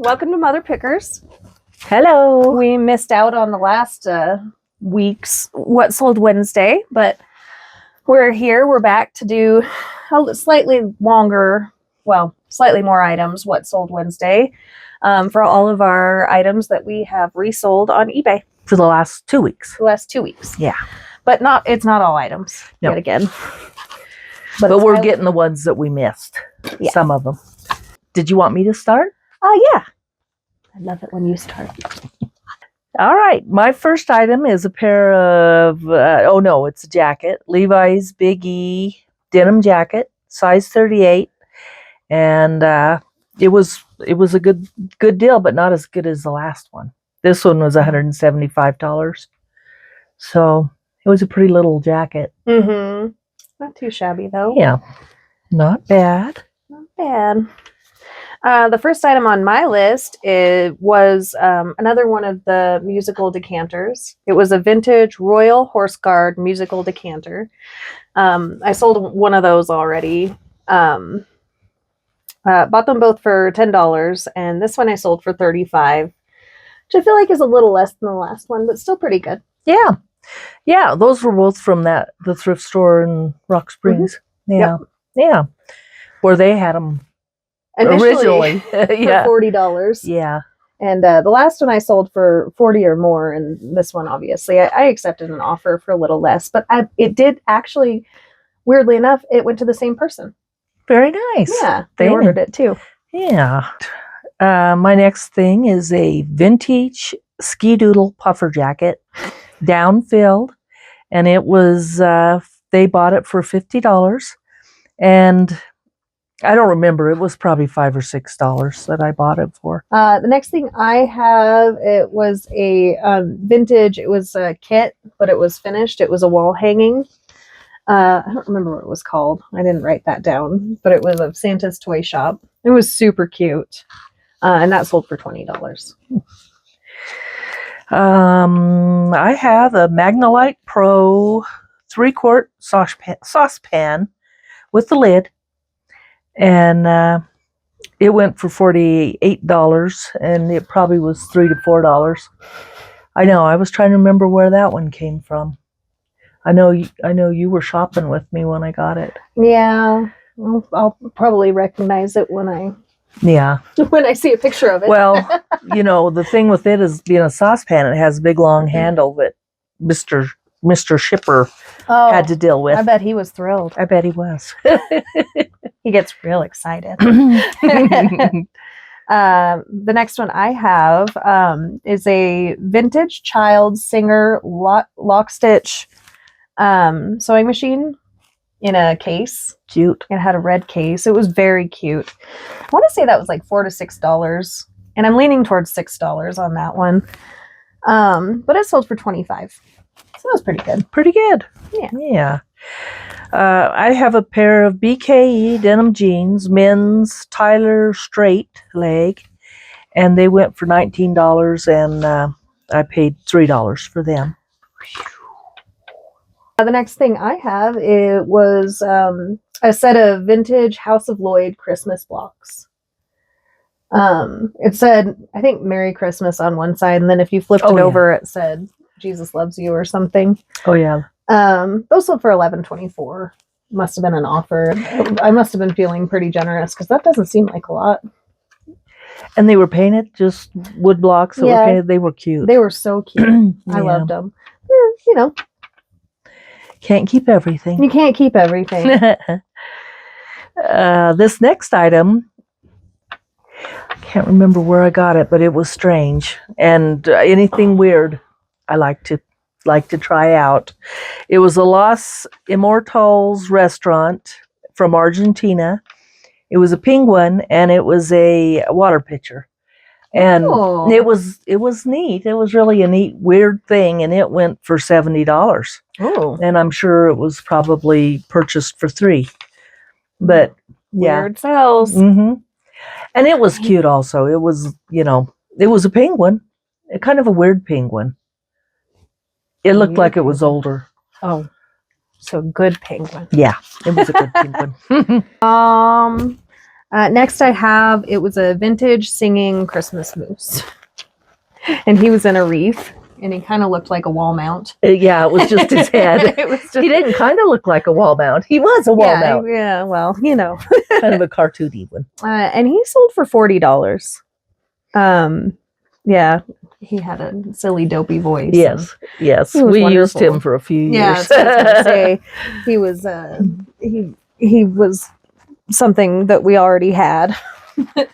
welcome to Mother Pickers. Hello. We missed out on the last week's What Sold Wednesday, but we're here. We're back to do a slightly longer, slightly more items, What Sold Wednesday, for all of our items that we have resold on eBay. For the last 2 weeks. The last 2 weeks. Yeah. But it's not all items yet again. But we're getting the ones that we missed. Yeah. Some of them. Did you want me to start? Yeah. I love it when you start. All right. My first item is a pair of, it's a jacket. Levi's Big E denim jacket, size 38. And it was a good deal, but not as good as the last one. This one was $175. So it was a pretty little jacket. Mm-hmm. Not too shabby, though. Yeah. Not bad. Not bad. The first item on my list was another one of the musical decanters. It was a vintage Royal Horse Guard musical decanter. I sold one of those already. Bought them both for $10, and this one I sold for $35, which I feel like is a little less than the last one, but still pretty good. Yeah. Yeah, those were both from the thrift store in Rock Springs. Mm-hmm. Yeah. Yep. Yeah. Where they had them originally for $40. Yeah. And the last one I sold for $40 or more, and this one, obviously, I accepted an offer for a little less, but it did actually, weirdly enough, it went to the same person. Very nice. Yeah, they ordered it too. Yeah. My next thing is a vintage ski doodle puffer jacket, down-filled, and it was, they bought it for $50, and I don't remember. It was probably $5 or $6 that I bought it for. The next thing I have, it was a vintage. It was a kit, but it was finished. It was a wall hanging. I don't remember what it was called. I didn't write that down, but it was of Santa's Toy Shop. It was super cute, and that sold for $20. I have a Magnolite Pro 3-quart saucepan with the lid. And it went for $48, and it probably was $3 to $4. I know. I was trying to remember where that one came from. I know you were shopping with me when I got it. Yeah, I'll probably recognize it when I see a picture of it. Well, the thing with it is being a saucepan. It has a big long handle that Mr. Shipper had to deal with. I bet he was thrilled. I bet he was. He gets real excited. The next one I have is a vintage child Singer lock stitch sewing machine in a case. Cute. It had a red case. It was very cute. I want to say that was like $4 to $6, and I'm leaning towards $6 on that one. But it sold for $25. So that was pretty good. Pretty good. Yeah. Yeah. I have a pair of BKE denim jeans, men's Tyler straight leg, and they went for $19, and I paid $3 for them. The next thing I have, it was a set of vintage House of Lloyd Christmas blocks. It said, I think, Merry Christmas on one side, and then if you flipped it over, it said Jesus loves you or something. Oh, yeah. Those sold for $11.24. Must have been an offer. I must have been feeling pretty generous because that doesn't seem like a lot. And they were painted, just wood blocks. That were painted. They were cute. They were so cute. I loved them. Can't keep everything. You can't keep everything. This next item, I can't remember where I got it, but it was strange. And anything weird, I like to try out. It was a Los Immortales restaurant from Argentina. It was a penguin, and it was a water pitcher. And it was neat. It was really a neat, weird thing, and it went for $70. Oh. And I'm sure it was probably purchased for $3. But weird sells. Mm-hmm. And it was cute also. It was, it was a penguin, kind of a weird penguin. It looked like it was older. Oh, so good penguin. Yeah, it was a good penguin. Next it was a vintage singing Christmas moose. And he was in a wreath, and he kind of looked like a wall mount. Yeah, it was just his head. He didn't kind of look like a wall mount. He was a wall mount. Yeah, well, Kind of a cartoony one. And he sold for $40. Yeah, he had a silly, dopey voice. Yes. We used him for a few years. Yeah, so I was gonna say he was he was something that we already had. But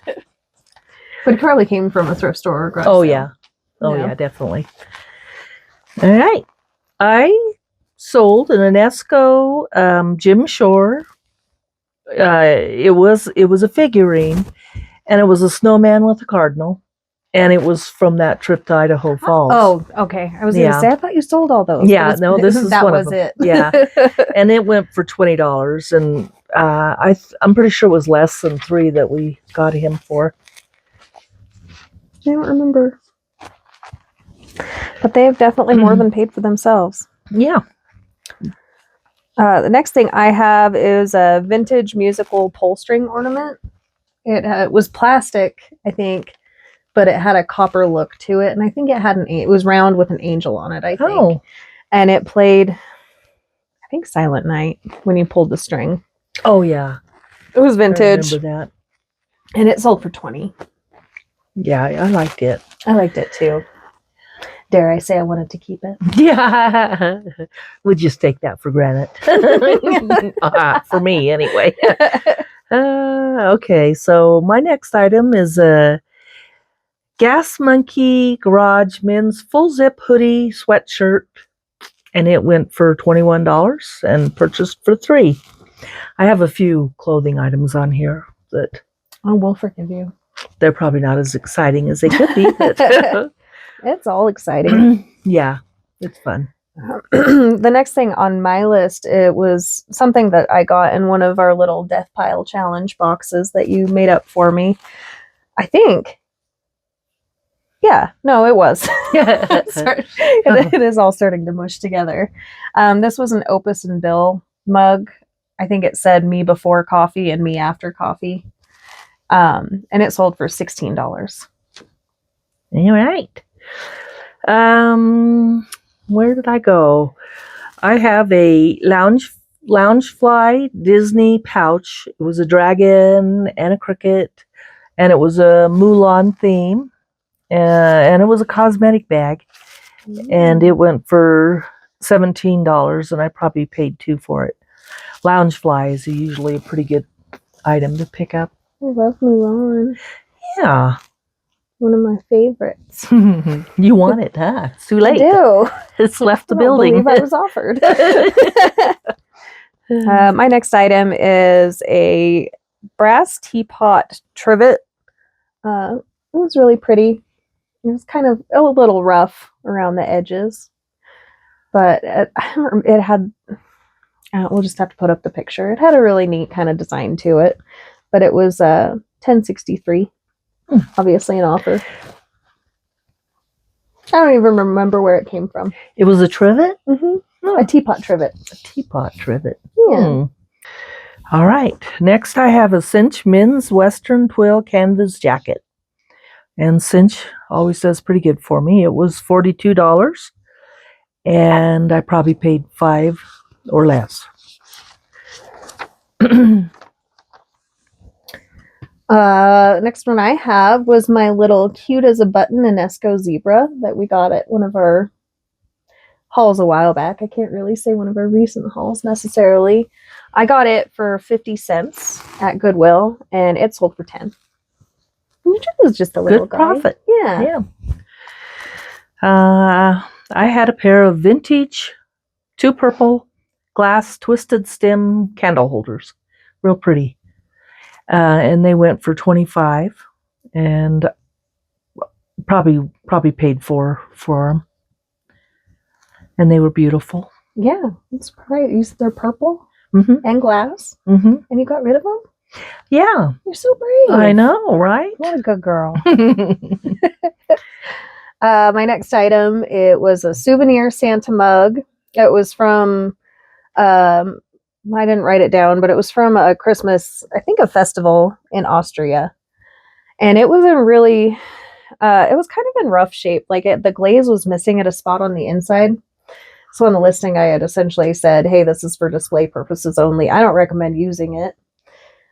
he probably came from a thrift store or garage sale. Yeah, definitely. All right. I sold an Enesco Jim Shore. It was a figurine, and it was a snowman with a cardinal, and it was from that trip to Idaho Falls. Oh, okay. I was going to say, I thought you sold all those. Yeah, no, this is that one was of them. it. Yeah, and it went for $20, and I'm pretty sure it was less than $3 that we got him for. I don't remember. But they have definitely more than paid for themselves. Yeah. The next thing I have is a vintage musical pull string ornament. It was plastic, I think, but it had a copper look to it, and I think it was round with an angel on it, I think. Oh. And it played, I think, Silent Night when you pulled the string. Oh, yeah. It was vintage. I remember that. And it sold for $20. Yeah, I liked it. I liked it too. Dare I say I wanted to keep it? Yeah. We'll just take that for granted. For me, anyway. Okay, so my next item is a Gas Monkey Garage men's full zip hoodie sweatshirt, and it went for $21 and purchased for $3. I have a few clothing items on here that we'll forgive you. They're probably not as exciting as they could be. But it's all exciting. Yeah, it's fun. The next thing on my list, it was something that I got in one of our little Death Pile Challenge boxes that you made up for me. I think. Yeah, no, it was. It is all starting to mush together. This was an Opus and Bill mug. I think it said me before coffee and me after coffee. And it sold for $16. All right. Where did I go? I have a Loungefly Disney pouch. It was a dragon and a cricket, and it was a Mulan theme, and it was a cosmetic bag, and it went for $17, and I probably paid $2 for it. Loungefly is usually a pretty good item to pick up. I love Mulan. Yeah. One of my favorites. You want it, huh? It's too late. I do. It's left the building. I believe I was offered. My next item is a brass teapot trivet. It was really pretty. It was kind of a little rough around the edges, but it had. We'll just have to put up the picture. It had a really neat kind of design to it, but it was $10.63. Obviously an offer. I don't even remember where it came from. It was a trivet? Mm-hmm. Oh. A teapot trivet. A teapot trivet. Yeah. All right. Next I have a Cinch men's Western twill canvas jacket. And Cinch always does pretty good for me. It was $42. And I probably paid $5 or less. Next one I have was my little cute as a button Enesco zebra that we got at one of our hauls a while back. I can't really say one of our recent hauls necessarily. I got it for 50 cents at Goodwill, and it sold for 10. Which is just a little good profit. Yeah. I had a pair of vintage 2 purple glass twisted stem candle holders. Real pretty. And they went for $25, and probably paid for them. And they were beautiful. Yeah, that's right. They're purple and glass, and you got rid of them. Yeah, you're so brave. I know, right? What a good girl. My next item, it was a souvenir Santa mug. It was from I didn't write it down, but it was from a Christmas, I think a festival in Austria. And it was it was kind of in rough shape. Like the glaze was missing at a spot on the inside. So on the listing, I had essentially said, hey, this is for display purposes only. I don't recommend using it.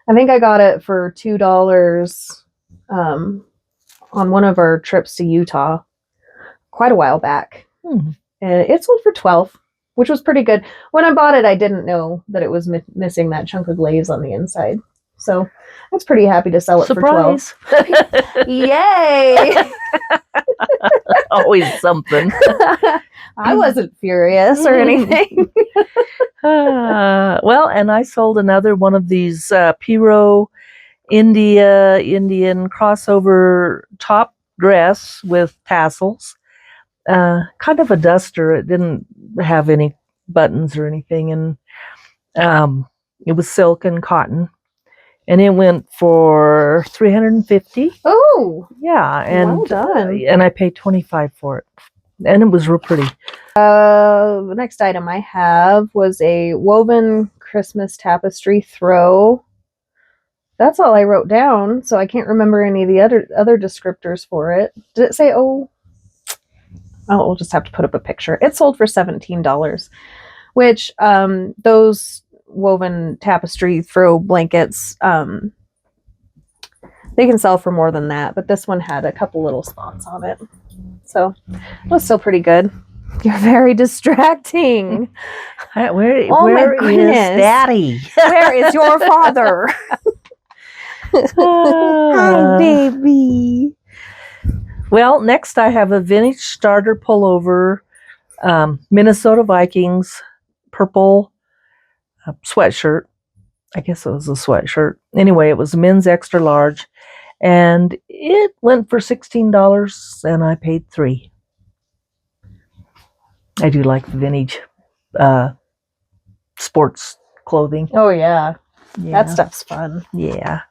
I think I got it for $2 on one of our trips to Utah quite a while back. And it sold for $12, which was pretty good. When I bought it, I didn't know that it was missing that chunk of glaze on the inside. So I was pretty happy to sell it for $12. Yay! Always something. I wasn't furious or anything. Well, and I sold another one of these Piro Indian crossover top dress with tassels. Kind of a duster. It didn't have any buttons or anything, and it was silk and cotton. And it went for $350. Oh, yeah, and well done. And I paid $25 for it, and it was real pretty. The next item I have was a woven Christmas tapestry throw. That's all I wrote down, so I can't remember any of the other descriptors for it. Did it say? Oh, we'll just have to put up a picture. It sold for $17, which those woven tapestry throw blankets, they can sell for more than that, but this one had a couple little spots on it, so it was still pretty good. You're very distracting. Where is goodness. Daddy? Where is your father? Hi, baby. Well, next I have a vintage starter pullover, Minnesota Vikings, purple sweatshirt. I guess it was a sweatshirt. Anyway, it was a men's extra large, and it went for $16, and I paid $3. I do like the vintage sports clothing. Oh yeah, that stuff's fun. Yeah.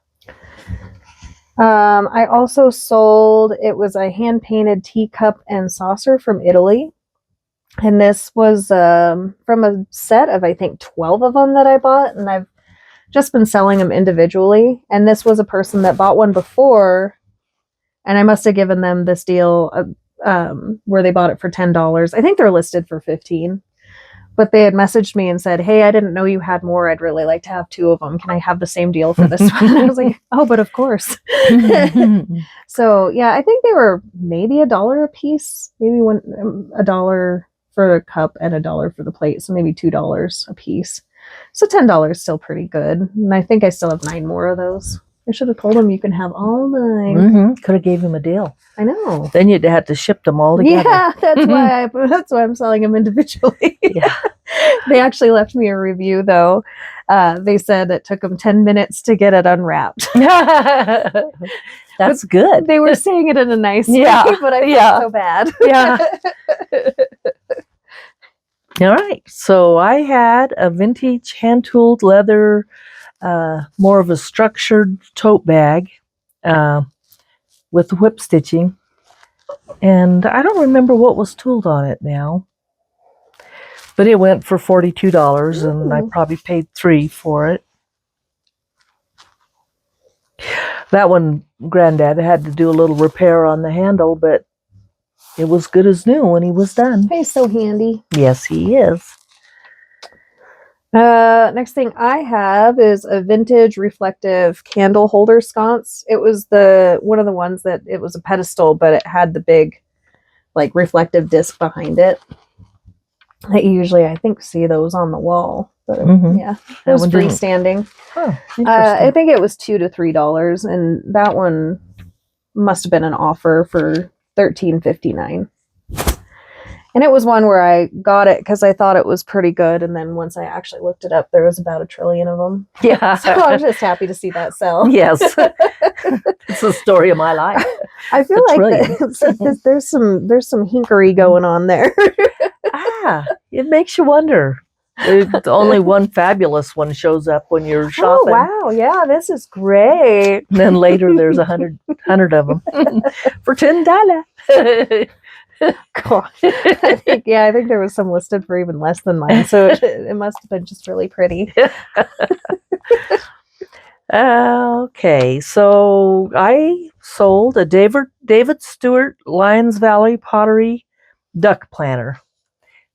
I also sold, it was a hand painted teacup and saucer from Italy. And this was from a set of, I think, 12 of them that I bought. And I've just been selling them individually. And this was a person that bought one before. And I must have given them this deal where they bought it for $10. I think they're listed for $15. But they had messaged me and said, hey, I didn't know you had more. I'd really like to have 2 of them. Can I have the same deal for this one? And I was like, oh, but of course. So, yeah, I think they were maybe $1 a piece. Maybe $1 for a cup and $1 for the plate. So maybe $2 a piece. So $10 is still pretty good. And I think I still have 9 more of those. I should have told him you can have all 9. Could have gave him a deal. I know. Then you'd have to ship them all together. Yeah, that's why I'm selling them individually. Yeah. They actually left me a review though. They said it took them 10 minutes to get it unwrapped. That's good. They were saying it in a nice way, but I felt so bad. Yeah. All right. So I had a vintage hand-tooled leather, more of a structured tote bag with whip stitching. And I don't remember what was tooled on it now. But it went for $42, and I probably paid $3 for it. That one, Granddad had to do a little repair on the handle, but it was good as new when he was done. He's so handy. Yes, he is. Next thing I have is a vintage reflective candle holder sconce. It was one of the ones that it was a pedestal, but it had the big, like, reflective disc behind it. I usually, I think, see those on the wall. But yeah, it was freestanding. Oh, I think it was $2 to $3, and that one must have been an offer for $13.59. And it was one where I got it because I thought it was pretty good, and then once I actually looked it up, there was about 1 trillion of them. Yeah, so I was just happy to see that sell. Yes, it's the story of my life. I feel like there's some hinkery going on there. It makes you wonder. There's only one fabulous one shows up when you're shopping. Oh wow! Yeah, this is great. And then later there's 100 of them for $10. Cool. I think there was some listed for even less than mine, so it must have been just really pretty. Okay, so I sold a David Stewart Lions Valley pottery duck planter,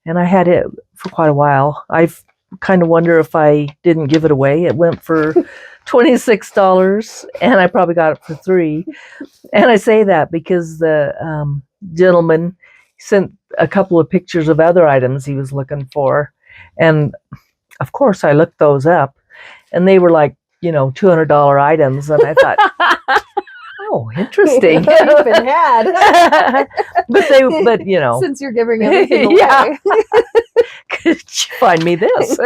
and I had it for quite a while. I've kind of wonder if I didn't give it away. It went for $26, and I probably got it for $3. And I say that because the gentleman sent a couple of pictures of other items he was looking for, and of course I looked those up, and they were like, $200 items, and I thought, oh, interesting. You've been had. but since you're giving everything away. Yeah. Could you find me this?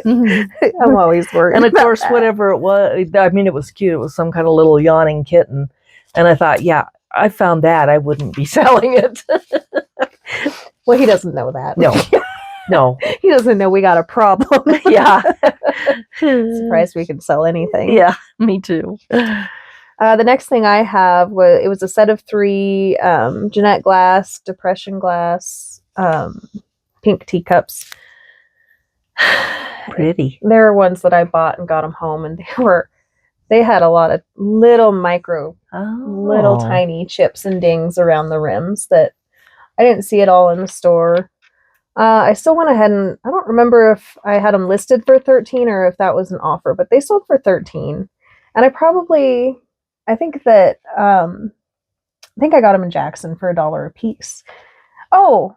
I'm always worried. And of course, whatever it was, I mean, it was cute. It was some kind of little yawning kitten. And I thought, yeah, I found that. I wouldn't be selling it. Well, he doesn't know that. No. He doesn't know we got a problem. Yeah. Surprised we can sell anything. Yeah, me too. The next thing I have was a set of 3 Jeanette glass, depression glass, pink teacups. Pretty. There are ones that I bought and got them home, and they had a lot of little little tiny chips and dings around the rims that I didn't see it all in the store. I still went ahead and I don't remember if I had them listed for $13 or if that was an offer, but they sold for $13. And I think that I got them in Jackson for $1 a piece. Oh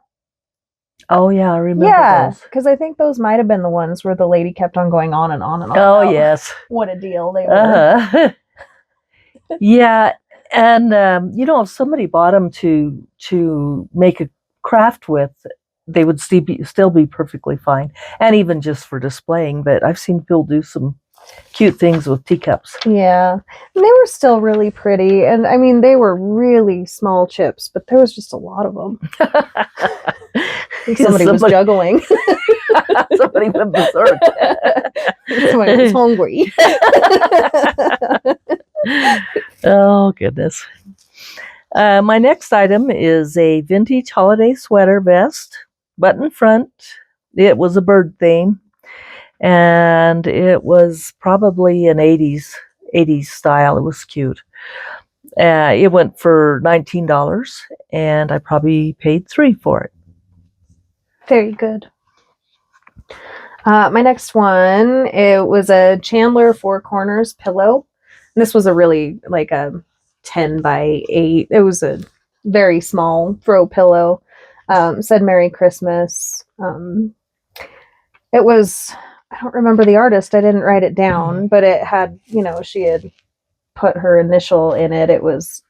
yeah, I remember those. Because I think those might have been the ones where the lady kept on going on and on and on. Oh, yes. What a deal they were. Yeah, and if somebody bought them to make a craft with, they would still be perfectly fine, and even just for displaying. But I've seen people do some cute things with teacups. Yeah, and they were still really pretty, and I mean they were really small chips, but there was just a lot of them. Somebody was juggling. Somebody went berserk. Somebody was hungry. Oh goodness. My next item is a vintage holiday sweater vest, button front. It was a bird theme, and it was probably an 80s style. It was cute. It went for $19, and I probably paid $3 for it. Very good. My next one, it was a Chandler Four Corners pillow. And this was a really like a 10 by 8. It was a very small throw pillow. Said Merry Christmas. It was, I don't remember the artist. I didn't write it down, but it had, she had put her initial in it. It was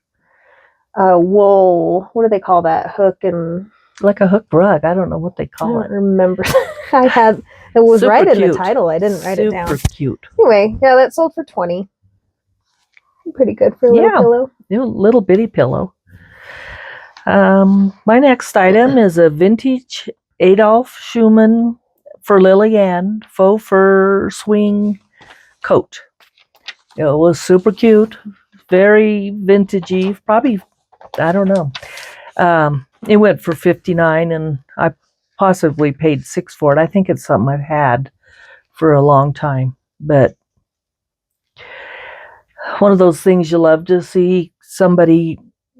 wool. What do they call that? Hook and... Like a hook rug. I don't know what they call it. I don't remember. It was super right cute. In the title. I didn't write it down. Super cute. Anyway, yeah, that sold for $20. Pretty good for a little pillow. Little bitty pillow. My next item is a vintage Adolf Schumann for Lily-Ann faux fur swing coat. It was super cute, very vintagey. Probably, I don't know. It went for $59, and I possibly paid $6 for it. I think it's something I've had for a long time, but one of those things you love to see somebody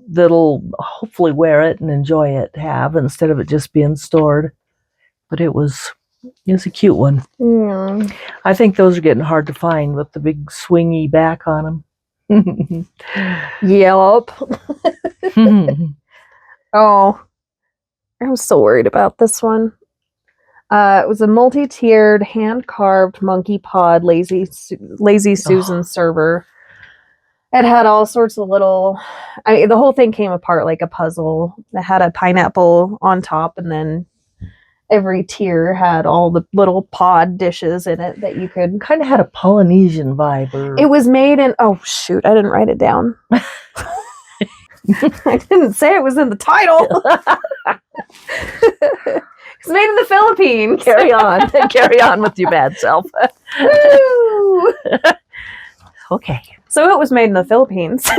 that'll hopefully wear it and enjoy it have, instead of it just being stored. But it was a cute one. Yeah. I think those are getting hard to find with the big swingy back on them. Yelp. Oh, I'm so worried about this one. It was a multi-tiered, hand-carved monkey pod Lazy Susan server. It had all sorts of little... the whole thing came apart like a puzzle. It had a pineapple on top, and then every tier had all the little pod dishes in it that you could... Kind of had a Polynesian vibe. It was made in... Oh, shoot. I didn't write it down. I didn't say it was in the title. It's made in the Philippines. Carry on with your bad self. Okay. So it was made in the Philippines.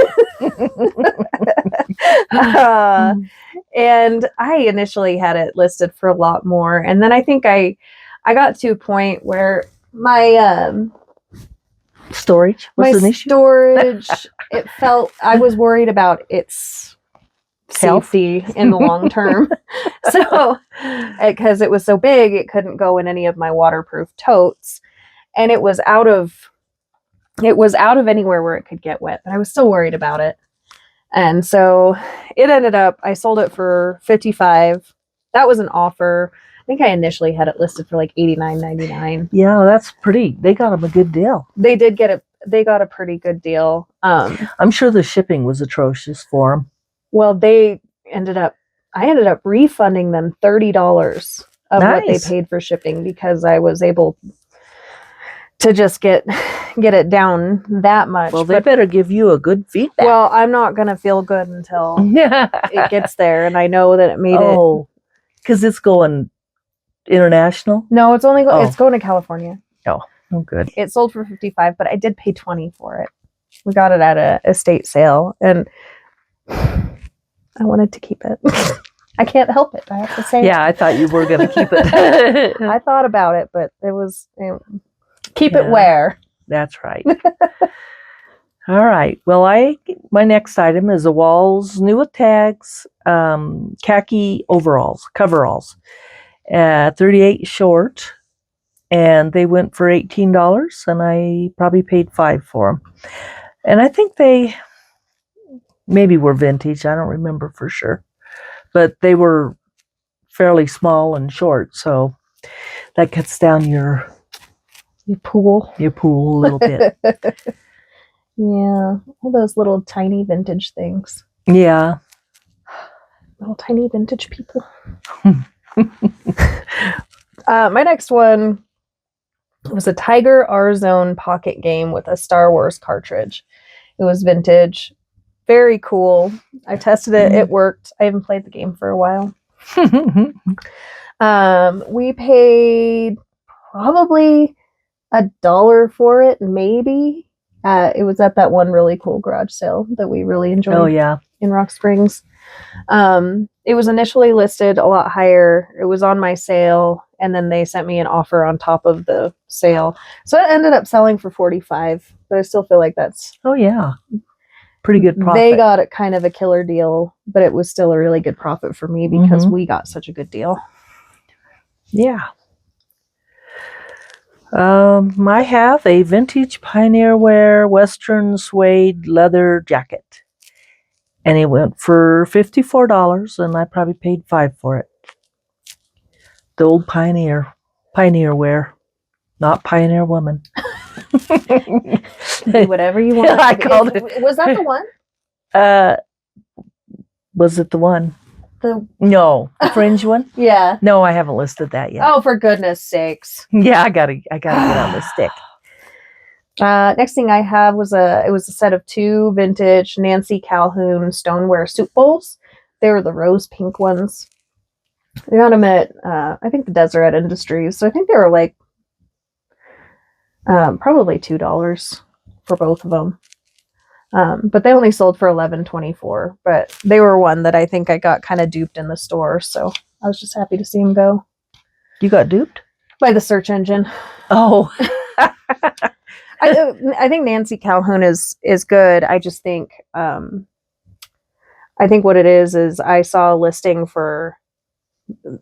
And I initially had it listed for a lot more. And then I think I got to a point where my Storage was an issue. storage, it felt, I was worried about its Health? safety in the long term. So, because it was so big, it couldn't go in any of my waterproof totes. And it was out of anywhere where it could get wet, but I was still worried about it. And so it ended up, I sold it for $55. That was an offer. I think I initially had it listed for like $89.99. Yeah, that's pretty. They got them a good deal. They did get it. They got a pretty good deal. I'm sure the shipping was atrocious for them. Well, I ended up refunding them $30 of what they Nice. paid for shipping because I was able to just get it down that much. Well, they better give you a good feedback. Well, I'm not going to feel good until it it gets there and I know that it made it. Oh, because it's going international? No, it's only Oh. it's going to California. Oh, good. It sold for $55, but I did pay $20 for it. We got it at a estate sale and I wanted to keep it. I can't help it. I have to say. Yeah, I thought you were going to keep it. I thought about it, but it was keep Yeah. it where. That's right. All right. Well, my next item is a Walls new with tags, khaki coveralls, 38 short, and they went for $18, and I probably paid $5 for them. And I think they maybe were vintage. I don't remember for sure, but they were fairly small and short, so that cuts down your pool. a little bit. Yeah, all those little tiny vintage things. Yeah. Little tiny vintage people. My next one was a Tiger R-Zone pocket game with a Star Wars cartridge. It was vintage. Very cool. I tested it. It worked. I haven't played the game for a while. We paid probably $1 for it, maybe. It was at that one really cool garage sale that we really enjoyed. Oh, yeah. In Rock Springs. It was initially listed a lot higher. It was on my sale, and then they sent me an offer on top of the sale. So it ended up selling for $45, but I still feel like that's... Oh, yeah. Pretty good profit. They got it kind of a killer deal, but it was still a really good profit for me because we got such a good deal. Yeah. I have a vintage Pioneer Wear Western suede leather jacket. And it went for $54, and I probably paid $5 for it. The old Pioneer Wear, not Pioneer Woman. Do whatever you want. I called it. Was that the one? Was it the one? The the fringe one? Yeah. No, I haven't listed that yet. Oh, for goodness sakes! Yeah, I gotta get on the stick. Next thing I have was a set of 2 vintage Nancy Calhoun stoneware soup bowls. They were the rose pink ones. I got them at I think the Deseret Industries. So I think they were like probably $2 for both of them. But they only sold for $11.24. But they were one that I think I got kind of duped in the store. So I was just happy to see them go. You got duped? By the search engine. Oh. I think Nancy Calhoun is good. I just think I think what it is I saw a listing for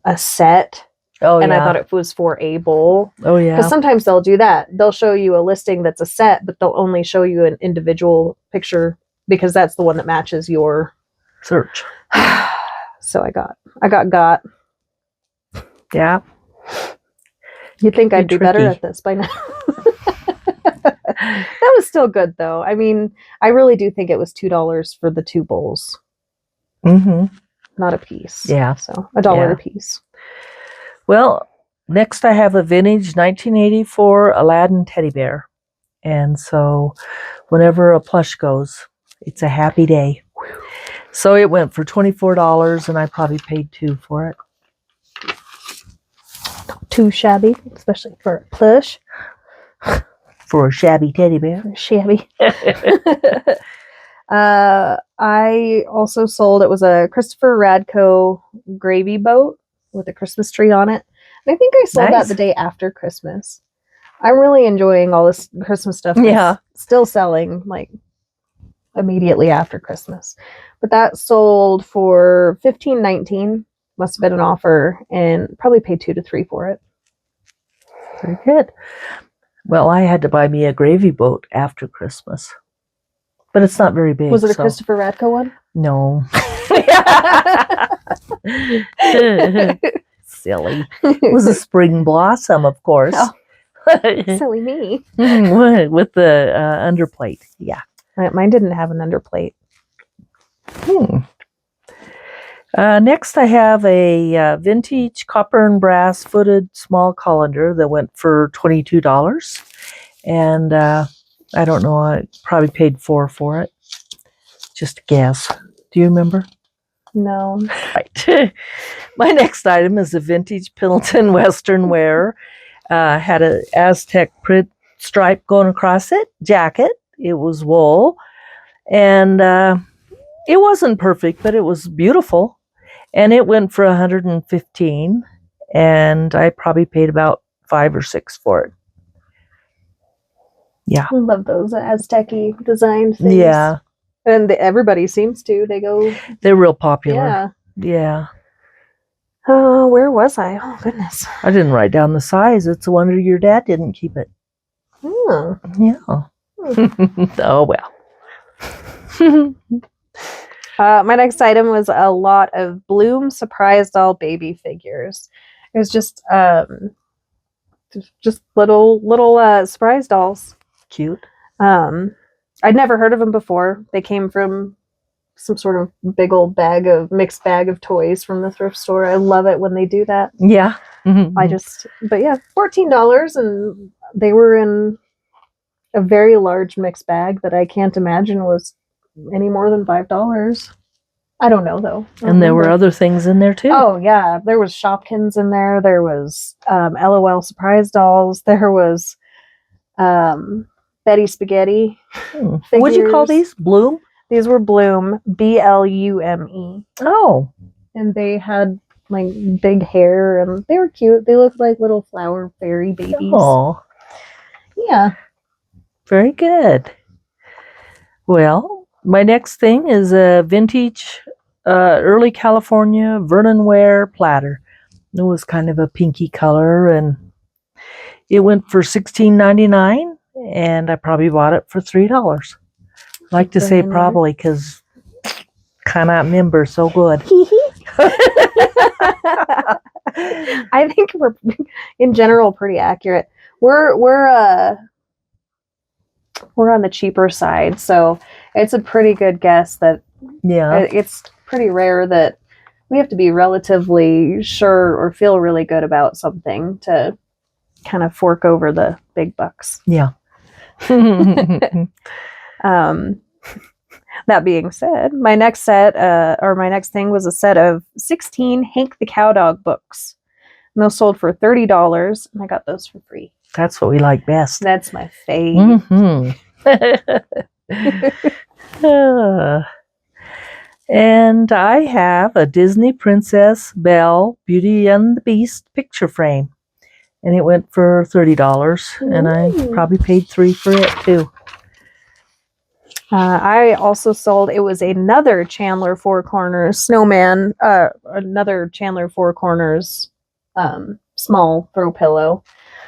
a set. Oh, and yeah. I thought it was for a bowl. Oh, yeah. Because sometimes they'll do that. They'll show you a listing that's a set, but they'll only show you an individual picture because that's the one that matches your search. So I got. Yeah. You'd think I'd be better tricky. at this by now. That was still good, though. I mean, I really do think it was $2 for the 2 bowls. Mm-hmm. Not a piece. Yeah. So $1 a piece. Well, next I have a vintage 1984 Aladdin teddy bear. And so whenever a plush goes, it's a happy day. So it went for $24, and I probably paid $2 for it. Too shabby, especially for a plush. For a shabby teddy bear. Shabby. I also sold, it was a Christopher Radko gravy boat with a Christmas tree on it. And I think I sold Nice. that the day after Christmas. I'm really enjoying all this Christmas stuff that's Yeah. still selling like immediately after Christmas. But that sold for $15.19. Must have been an offer, and probably paid 2 to 3 for it. Very good. Well, I had to buy me a gravy boat after Christmas, but it's not very big. Was it a so- Christopher Radko one? No. Silly. It was a spring blossom, of course. Oh. Silly me. With the underplate. Yeah. Mine didn't have an underplate. Next, I have a vintage copper and brass footed small colander that went for $22. And I don't know, I probably paid $4 for it. Just a guess. Do you remember? No. Right. My next item is a vintage Pendleton Western wear. Had an Aztec print stripe going across it. Jacket. It was wool. And it wasn't perfect, but it was beautiful. And it went for $115. And I probably paid about $5 or $6 for it. Yeah. I love those Aztec-y designed things. Yeah. And everybody seems to. They go. They're real popular. Yeah. Yeah. Oh, where was I? Oh, goodness. I didn't write down the size. It's a wonder your dad didn't keep it. Oh. Yeah. Oh, well. My next item was a lot of Bloom Surprise Doll baby figures. It was just little surprise dolls. Cute. I'd never heard of them before. They came from some sort of big old mixed bag of toys from the thrift store. I love it when they do that. Yeah. But yeah, $14, and they were in a very large mixed bag that I can't imagine was any more than $5. I don't know though. And there were other things in there too. Oh yeah, there was Shopkins in there. There was LOL surprise dolls. There was Betty Spaghetti. What'd you call these? Bloom? These were Bloom, BLUME. Oh. And they had like big hair, and they were cute. They looked like little flower fairy babies. Oh. Yeah. Very good. Well, my next thing is a vintage early California Vernon ware platter. It was kind of a pinky color, and it went for $16.99, and I probably bought it for $3. I like to say Vernon ware? probably because cannot remember so good. I think we're in general pretty accurate. We're on the cheaper side, so it's a pretty good guess that it's pretty rare that we have to be relatively sure or feel really good about something to kind of fork over the big bucks. Yeah. That being said, my next thing was a set of 16 Hank the Cowdog books. And those sold for $30, and I got those for free. That's what we like best. That's my fave. And I have a Disney Princess Belle Beauty and the Beast picture frame. And it went for $30, and I probably paid $3 for it too. I also sold, it was another Chandler Four Corners snowman, another Chandler Four Corners small throw pillow.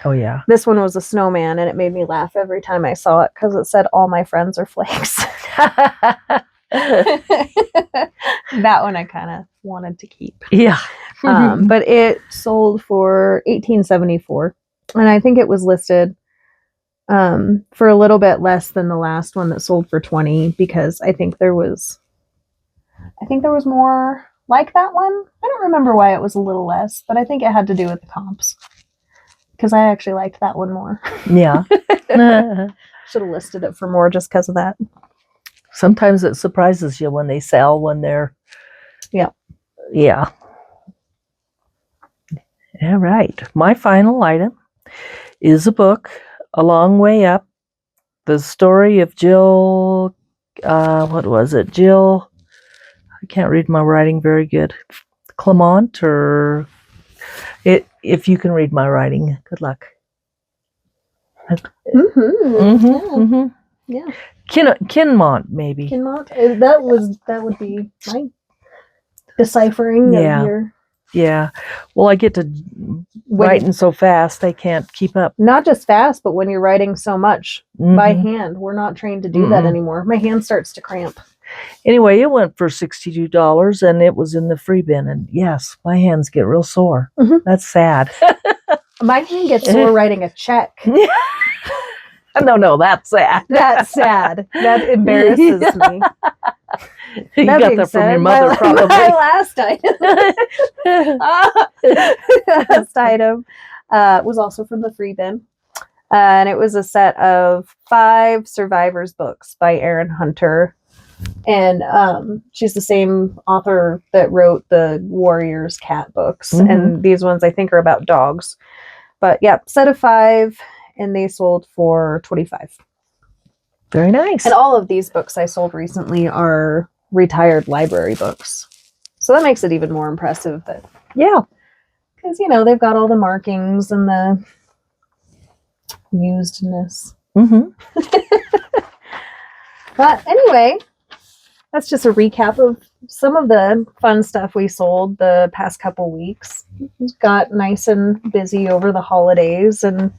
Oh, yeah. This one was a snowman, and it made me laugh every time I saw it because it said, "All my friends are flakes." That one I kind of wanted to keep. Yeah. But it sold for $18.74, and I think it was listed for a little bit less than the last one that sold for $20, because I think there was more like that one. I don't remember why it was a little less, but I think it had to do with the comps, because I actually liked that one more. Yeah. Should have listed it for more just because of that. Sometimes it surprises you when they sell when they're... Yeah. Yeah. All right. My final item is a book, A Long Way Up, The Story of Jill what was it? Jill, I can't read my writing very good. Clement, or if you can read my writing, good luck. Mm-hmm. Yeah. Kinmont, maybe. Kinmont. That would be my deciphering of your. Yeah. Well, I get to writing so fast they can't keep up. Not just fast, but when you're writing so much by hand. We're not trained to do that anymore. My hand starts to cramp. Anyway, it went for $62 and it was in the free bin. And yes, my hands get real sore. That's sad. My hand gets sore writing a check. No, that's sad. That's sad. That embarrasses me. You got that from your mother, probably. My last item was also from the free bin. And it was a set of 5 Survivors books by Erin Hunter. And she's the same author that wrote the Warriors cat books. And these ones I think are about dogs. But yeah, set of 5, and they sold for $25. Very nice. And all of these books I sold recently are retired library books. So that makes it even more impressive that, because, they've got all the markings and the usedness. But anyway, that's just a recap of some of the fun stuff we sold the past couple weeks. Got nice and busy over the holidays, and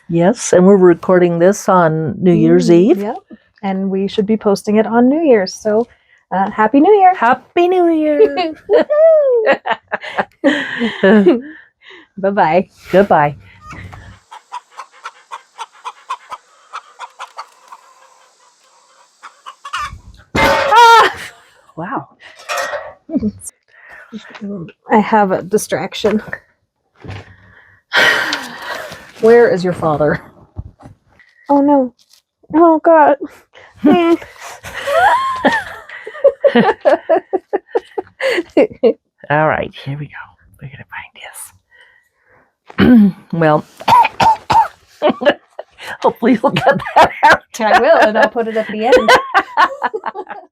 Yes, and we're recording this on New Year's Eve. Yep, and we should be posting it on New Year's. So, Happy New Year! Happy New Year! Bye-bye. Goodbye. Wow. I have a distraction. Where is your father? Oh no. Oh God. All right, here we go. We're going to find this. Well, hopefully you'll get that out. I will, and I'll put it at the end.